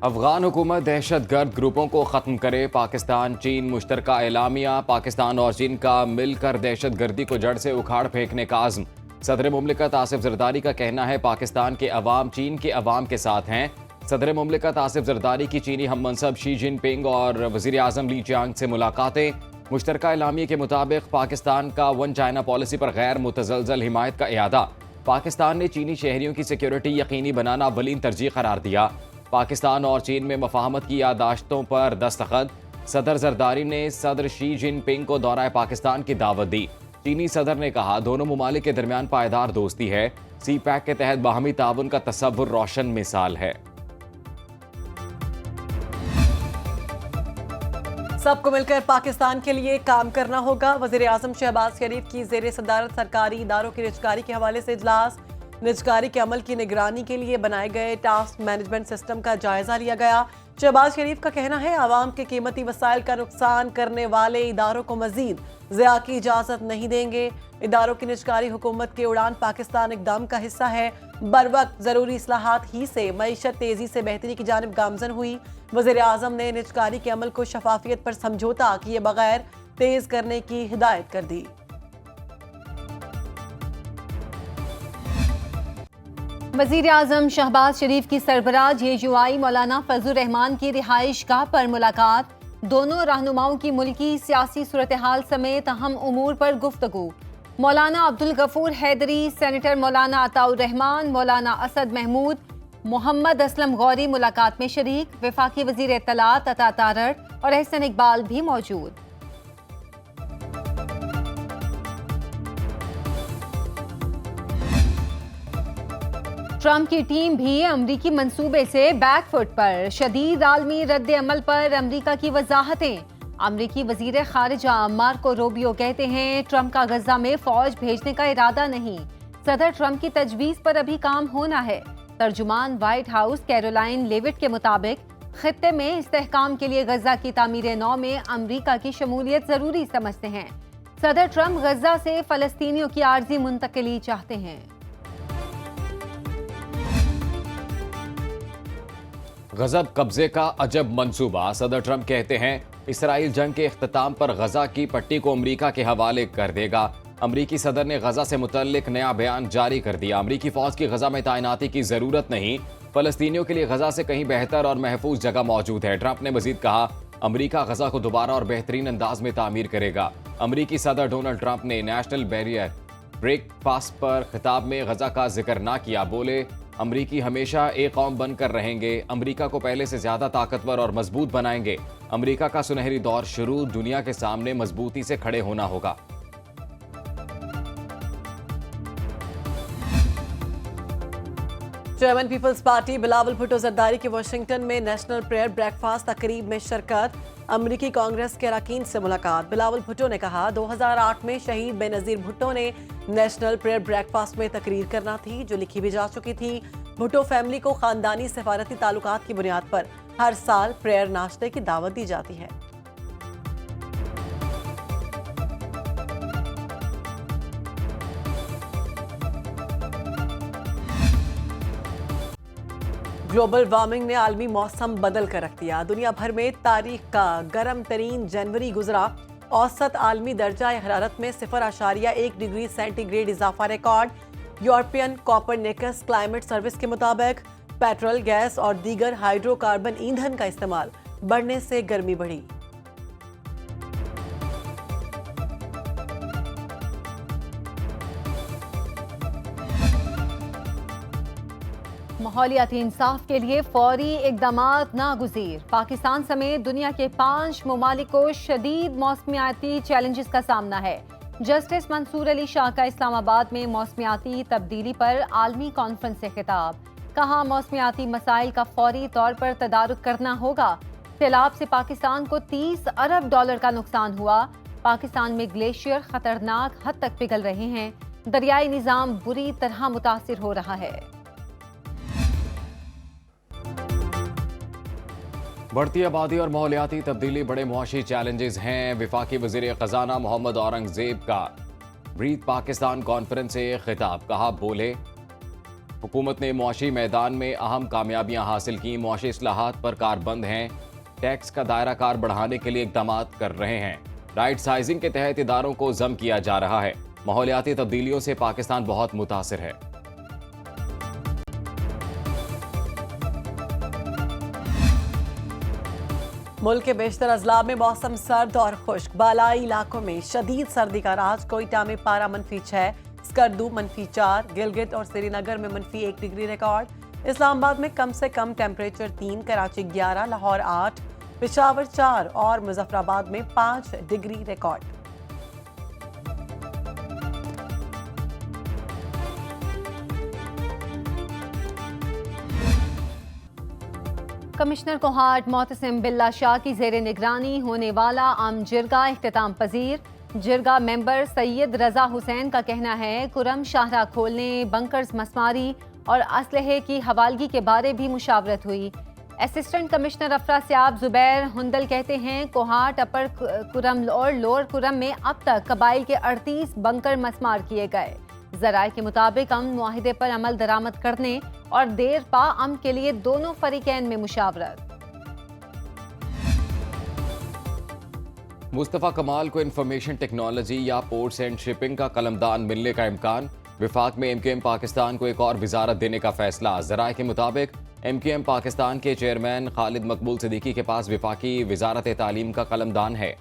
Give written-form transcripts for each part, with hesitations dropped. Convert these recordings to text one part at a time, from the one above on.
अफगान हुकूमत दहशतगर्द ग्रुपों को ख़त्म करे। पाकिस्तान चीन मुश्तरका एलामिया। पाकिस्तान और चीन का मिलकर दहशतगर्दी को जड़ से उखाड़ फेंकने का आज़म। सदर मुमलिकत आसिफ जरदारी का कहना है पाकिस्तान के अवाम चीन के अवाम के साथ हैं। सदर मुमलिकत आसिफ जरदारी की चीनी हम मनसब शी जिनपिंग और वज़ीर आज़म ली चियांग से मुलाकातें। मुश्तरका एलामिया के मुताबिक पाकिस्तान का वन चाइना पॉलिसी पर गैर मुतज़लज़ल हिमायत का इरादा। पाकिस्तान ने चीनी शहरियों की सिक्योरिटी यकीनी बनाना अव्वलीन तरजीह करार दिया। पाकिस्तान और चीन में मफाहमत की यादाश्तों पर दस्तखत। सदर जरदारी ने सदर शी जिनपिंग को दौरा पाकिस्तान की दावत दी। चीनी सदर ने कहा दोनों मुमालिक के दरमियान पायदार दोस्ती है। सी पैक के तहत बाहमी ताउन का तसव्वुर रोशन मिसाल है। सबको मिलकर पाकिस्तान के लिए काम करना होगा। वज़ीर आज़म शहबाज शरीफ की ज़ेर सदारत सरकारी इदारों की निजकारी के हवाले से इजलास। निजकारी के अमल की निगरानी के लिए बनाए गए टास्क मैनेजमेंट सिस्टम का जायजा लिया गया। शहबाज शरीफ का कहना है आवाम के कीमती वसाइल का नुकसान करने वाले इदारों को मजीद ज़िया की इजाज़त नहीं देंगे। इदारों की निजकारी हुकूमत के उड़ान पाकिस्तान इक़दाम का हिस्सा है। बर वक्त ज़रूरी इस्लाहात ही से मईशत तेज़ी से बेहतरी की जानिब गामजन हुई। वज़ीर आज़म ने निजकारी के अमल को शफाफियत पर समझौता किए बगैर तेज करने की हिदायत कर दी। वज़ीर आज़म शहबाज शरीफ की सरबराह JUI मौलाना फजलुर रहमान की रिहाइश गाह पर मुलाकात। दोनों रहनुमाओं की मुल्की सियासी सूरत हाल समेत अहम उमूर पर गुफ्तगू। मौलाना अब्दुल गफूर हैदरी, सेनेटर मौलाना अताउर रहमान, मौलाना असद महमूद, मोहम्मद असलम गौरी मुलाकात में शरीक। वफाकी वज़ीर इत्तलात अता तारड़ और एहसन इकबाल भी मौजूद। ट्रंप की टीम भी अमरीकी मंसूबे से बैकफुट पर। शदीद आलमी रद्द अमल पर अमरीका की वजाहतें। अमरीकी वजीर खारिजा मार्को रूबियो कहते हैं ट्रंप का गजा में फौज भेजने का इरादा नहीं। सदर ट्रंप की तजवीज पर अभी काम होना है। तर्जुमान व्हाइट हाउस कैरोलाइन लेविट के मुताबिक खित्ते में इस्तेहकाम के लिए गजा की तामीर नौ में अमरीका की शमूलियत जरूरी समझते हैं। सदर ट्रंप गजा से फलस्तीनियों की आर्जी मुंतकिली चाहते हैं। गजब कब्जे का अजब मंसूबा। सदर ट्रंप कहते हैं इसराइल जंग के इख्तिताम पर गजा की पट्टी को अमरीका के हवाले कर देगा। अमरीकी सदर ने गजा से मुतल्लिक नया बयान जारी कर दिया। अमरीकी फौज की गजा में तैनाती की जरूरत नहीं। फलस्तीनियों के लिए गजा से कहीं बेहतर और महफूज जगह मौजूद है। ट्रंप ने मजीद कहा अमरीका गजा को दोबारा और बेहतरीन अंदाज में तामीर करेगा। अमरीकी सदर डोनाल्ड ट्रंप ने नेशनल बैरियर ब्रेकफास्ट पर खिताब में गजा का जिक्र ना किया। बोले अमरीकी हमेशा एक कौम बनकर रहेंगे। अमरीका को पहले से ज्यादा ताकतवर और मजबूत बनाएंगे। अमरीका का सुनहरी दौर शुरू। दुनिया के सामने मजबूती से खड़े होना होगा। Chairman People's Party Bilawal Bhutto Zardari की वाशिंगटन में नेशनल प्रेयर ब्रेकफास्ट तकरीब में शिरकत। अमरीकी कांग्रेस के अरकान से मुलाकात। बिलावल भुट्टो ने कहा 2008 में शहीद बेनजीर भुट्टो ने नेशनल प्रेयर ब्रेकफास्ट में तकरीर करना थी जो लिखी भी जा चुकी थी। भुट्टो फैमिली को खानदानी सफारती ताल्लुकात की बुनियाद पर हर साल प्रेयर नाश्ते की दावत दी जाती है। ग्लोबल वार्मिंग ने आलमी मौसम बदल कर रख दिया। दुनिया भर में तारीख का गर्म तरीन जनवरी गुजरा। औसत आलमी दर्जा हरारत में 0.1 डिग्री सेंटीग्रेड इजाफा record. European Copernicus climate service के मुताबिक पेट्रोल, गैस और दीगर हाइड्रोकार्बन ईंधन का इस्तेमाल बढ़ने से गर्मी बढ़ी। माहौलियाती इंसाफ के लिए फौरी इकदामात नागुज़ीर। पाकिस्तान समेत दुनिया के 5 ममालिक को शदीद मौसमियाती चैलेंजेस का सामना है। जस्टिस मंसूर अली शाह का इस्लामाबाद में मौसमियाती तब्दीली पर आलमी कॉन्फ्रेंस से खिताब। कहा मौसमियाती मसाइल का फौरी तौर पर तदारुक करना होगा। सैलाब से पाकिस्तान को $30 अरब का नुकसान हुआ। पाकिस्तान में ग्लेशियर खतरनाक हद तक पिघल रहे हैं। दरियाई निज़ाम बुरी तरह मुतासिर हो रहा है। बढ़ती आबादी और माहौलियाती तब्दीली बड़े मुआशी चैलेंजेस हैं। वफाकी वज़ीर ख़जाना मोहम्मद औरंगज़ेब का ब्रीथ पाकिस्तान कॉन्फ्रेंस से खिताब। कहा बोले हुकूमत ने मुआशी मैदान में अहम कामयाबियां हासिल की। मुआशी इस्लाहात पर कारबंद हैं। टैक्स का दायरा कार बढ़ाने के लिए इकदाम कर रहे हैं। राइट साइजिंग के तहत इदारों को जम किया जा रहा है। माहौलियाती तब्दीलियों से पाकिस्तान बहुत मुतासिर है। मुल्क के बेशतर अजला में मौसम सर्द और खुश्क। बालाई इलाकों में शदीद सर्दी का राज। कोयटा में पारा -6, स्कर्दू -4, गिलगित और श्रीनगर में -1 डिग्री रिकॉर्ड। इस्लामाबाद में कम से कम टेम्परेचर 3, कराची 11, लाहौर 8, पेशावर 4 और मुजफ्फराबाद में 5 degree record. Commissioner Kohat Mohtasim बिल्ला शाह की जेर निगरानी होने वाला आम जिरगा इख्तिताम पजीर। जिरगा मेंबर सैयद रजा हुसैन का कहना है कुरम शाहरा खोलने, बंकर्स मसमारी और असलहे की हवालगी के बारे भी मुशावरत हुई। असिस्टेंट कमिश्नर अफरा सियाब जुबैर हुंदल कहते हैं कोहाट, अपर कुरम और लोअर कुरम में अब तक कबाइल के 38 बंकर मसमार किए गए। जराए के मुताबिक अमन मुआहिदे पर अमल दरामद करने और देर पा अमन के लिए दोनों फरीकैन में मुशावरत। मुस्तफ़ा कमाल को इंफॉर्मेशन टेक्नोलॉजी या पोर्ट्स एंड शिपिंग का कलमदान मिलने का इम्कान। विफाक में MQM पाकिस्तान को एक और वजारत देने का फैसला। जराए के मुताबिक MQM पाकिस्तान के चेयरमैन खालिद मकबूल सिद्दीकी के पास विफाकी वजारत तालीम का कलमदान है।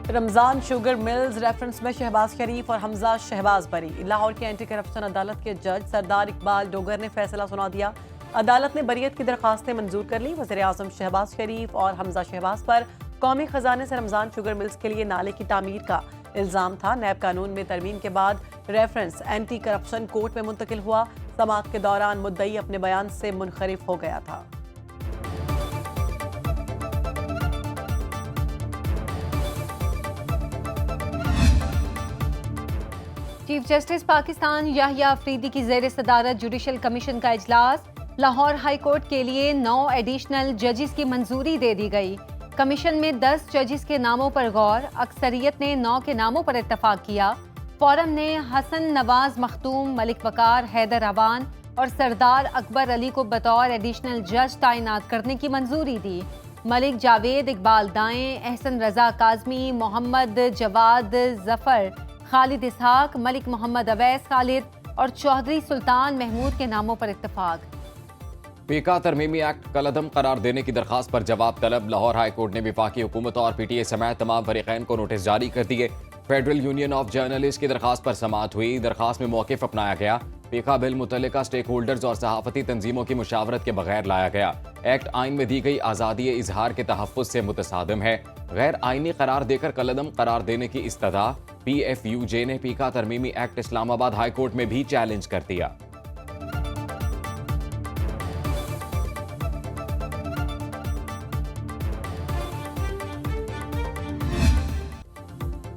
रमजान शुगर मिल्स रेफरेंस में शहबाज शरीफ और हमजा शहबाज बरी। लाहौर की एंटी करप्शन अदालत के जज सरदार इकबाल डोगर ने फैसला सुना दिया। अदालत ने बरियत की दरखास्तें मंजूर कर ली। वज़ीर आज़म शहबाज शरीफ और हमजा शहबाज पर कौमी खजाने से रमजान शुगर मिल्स के लिए नाले की तामीर का इल्जाम था। नैब कानून में तरमीम के बाद रेफरेंस एंटी करप्शन कोर्ट में मुंतकिल हुआ। समाअत के दौरान मुद्दई अपने बयान से मुनखरिफ हो गया था। चीफ जस्टिस पाकिस्तान याहिया अफरीदी की जेर सदारत जुडिशल कमीशन का इजलास। लाहौर हाई कोर्ट के लिए 9 एडिशनल जजिस की मंजूरी दे दी गई। कमीशन में 10 जजिस के नामों पर गौर। अक्सरियत ने 9 के नामों पर इत्तफाक किया। फोरम ने हसन नवाज मखदूम, मलिक वकार, हैदर अवान और सरदार अकबर अली को बतौर एडिशनल जज तैनात करने की मंजूरी दी। मलिक जावेद, इकबाल दाएं, एहसन रजा काजमी, मोहम्मद जवाद जफर, खालिद इसहाक, मलिक मोहम्मद अवैस खालिद और चौधरी सुल्तान महमूद के नामों पर इत्तफाक। पीका तरमीमी एक्ट कलअदम करार देने की दरखास्त पर जवाब तलब। लाहौर हाई कोर्ट ने वफाकी हुकूमत और PTA समेत तमाम फरीकैन को नोटिस जारी कर दिए। फेडरल यूनियन ऑफ जर्नलिस्ट की दरखास्त पर समाअत हुई। दरखास्त में मौक़िफ़ अपनाया गया। पीका बिल मुतल्लिका स्टेक होल्डर्स और सहाफ़ती तंजीमों की मुशावरत के बगैर लाया गया। एक्ट आइन में दी गई आज़ादी इजहार के तहफ़्फ़ुज़ से मुतसादिम है। गैर आइनी करार देकर कलअदम करार देने की इस्तदा PFUJ ने पीका तरमीमी एक्ट इस्लामाबाद हाई कोर्ट में भी चैलेंज कर दिया।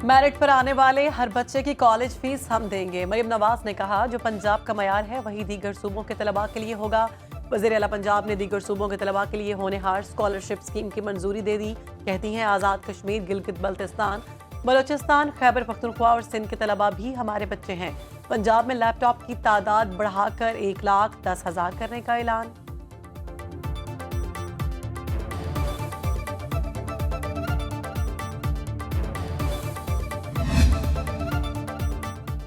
मेरिट पर आने वाले हर बच्चे की कॉलेज फीस हम देंगे। मरियम नवाज ने कहा जो पंजाब का मयार है वही दीगर सूबों के तलबा के लिए होगा। वज़ीर आला पंजाब ने दीगर सूबों के तलबा के लिए होनहार स्कॉलरशिप स्कीम की मंजूरी दे दी। कहती हैं आज़ाद कश्मीर, गिलगित बल्तिस्तान, बलोचिस्तान, खैबर पख्तूनख्वा और सिंध के तलबा भी हमारे बच्चे हैं। पंजाब में लैपटॉप की तादाद बढ़ाकर 1,10,000 करने का ऐलान।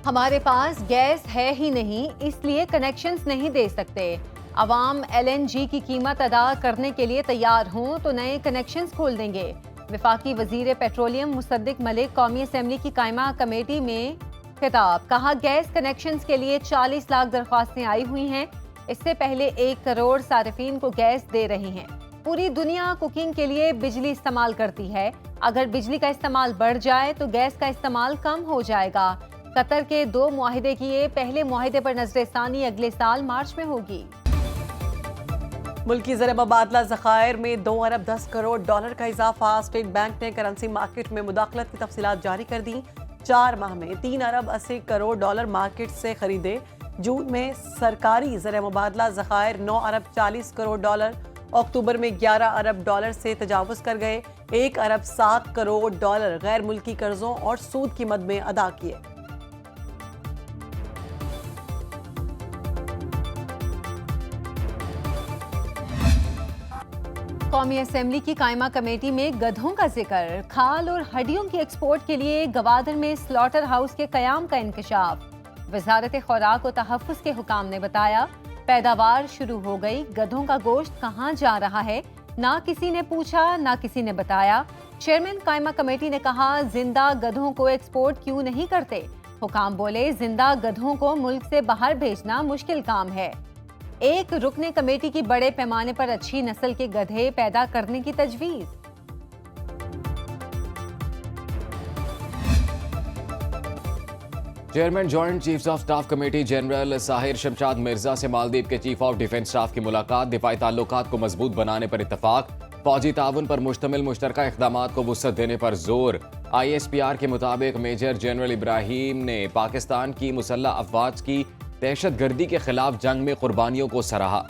हमारे पास गैस है ही नहीं, इसलिए कनेक्शंस नहीं दे सकते। अवाम LNG की कीमत अदा करने के लिए तैयार हों तो नए कनेक्शंस खोल देंगे। वफाकी वजीर पेट्रोलियम मुसद्दिक मलिक कौमी असम्बली की कायमा कमेटी में खिताब। कहा गैस कनेक्शंस के लिए 40 लाख दरख्वास्तें आई हुई हैं। इससे पहले 1 करोड़ सारिफीन को गैस दे रहे हैं। पूरी दुनिया कुकिंग के लिए बिजली इस्तेमाल करती है। अगर बिजली का इस्तेमाल बढ़ जाए तो गैस का इस्तेमाल कम हो जाएगा। कतर के 2 मुआहिदे किए, पहले मुआहिदे पर नजरसानी अगले साल मार्च में होगी। मुल्की ज़र मुबादला ज़खायर में 2 अरब 10 करोड़ डॉलर का इजाफा। स्टेट बैंक ने करेंसी मार्केट में मुदाखलत की तफसीलात जारी कर दी। 4 माह में 3 अरब 80 करोड़ डॉलर मार्केट से खरीदे। जून में सरकारी ज़र मुबादला ज़खायर 9 अरब 40 करोड़ डॉलर अक्टूबर में 11 अरब डॉलर से तजावुज कर गए। 1 अरब 7 करोड़ डॉलर गैर मुल्की कर्जों और सूद की मद में अदा किए। कौमी असेंबली की कायमा कमेटी में गधों का जिक्र, खाल और हड्डियों की एक्सपोर्ट के लिए गवादर में स्लॉटर हाउस के कयाम का इंकशाफ। वजारत खुराक और तहफ़्फ़ुज़ के हुकाम ने बताया पैदावार शुरू हो गई, गधों का गोश्त कहाँ जा रहा है ना किसी ने पूछा ना किसी ने बताया। चेयरमैन कायमा कमेटी ने कहा जिंदा गधों को एक्सपोर्ट क्यों नहीं करते। हुकाम बोले जिंदा गधों को मुल्क से बाहर भेजना मुश्किल काम है। एक रुकने कमेटी की बड़े पैमाने पर अच्छी नस्ल के गधे पैदा करने की तजवीज़। Chairman joint chiefs of staff committee general Sahir Shamshad Mirza से मालदीव के चीफ ऑफ डिफेंस स्टाफ की मुलाकात। दिफाई ताल्लुकात को मजबूत बनाने पर इत्तफाक। फौजी ताउन पर मुश्तमिल मुश्तरका इक़दामात को वुसअत देने पर जोर। ISPR के मुताबिक मेजर जनरल इब्राहिम ने पाकिस्तान की मुसल्लह अफवाज की दहशतगर्दी के खिलाफ जंग में कुर्बानियों को सराहा।